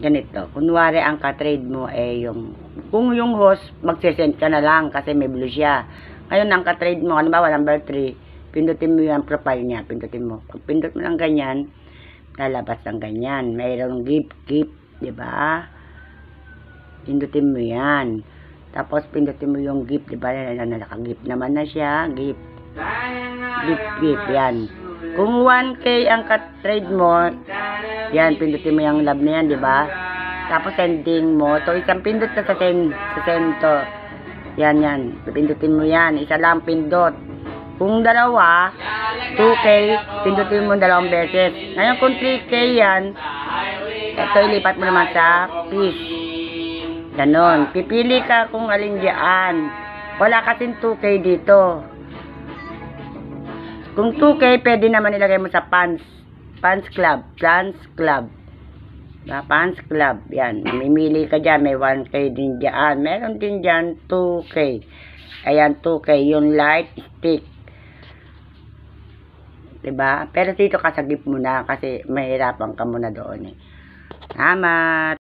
ganito. Kunwari, ang ka-trade mo yung, kung yung host, magsisend ka na lang kasi may blue siya. Ngayon, ang ka-trade mo, halimbawa, number 3, pindutin mo yung profile niya, pindutin mo. Pag pindot mo lang ganyan, lalabas ng ganyan. Mayroong gift, di ba? Pindutin mo yan. Tapos, pindutin mo yung gift, di ba? Naka-gift naman na siya, gift, yan. Kung 1K ang ka-trade mo, yan, pindutin mo yung love na yan, di ba? Tapos, sending mo. So, isang pindot na sa send to. Yan. Pindutin mo yan. Isa lang pindot. Kung dalawa, 2K, pindutin mo 2 beses. Ngayon, kung 3K yan, ito, ilipat mo naman sa fish. Ganon. Pipili ka kung alin diyan. Wala kasing 2K dito. Kung 2K, pwede naman ilagay mo sa Pants Club. Pants Club. Yan. Mamimili ka dyan. May 1K din dyan. Meron din dyan 2K. Ayan, 2K. Yung light stick. Diba? Pero dito ka sa gift muna kasi mahirapan ka muna doon eh. Salamat.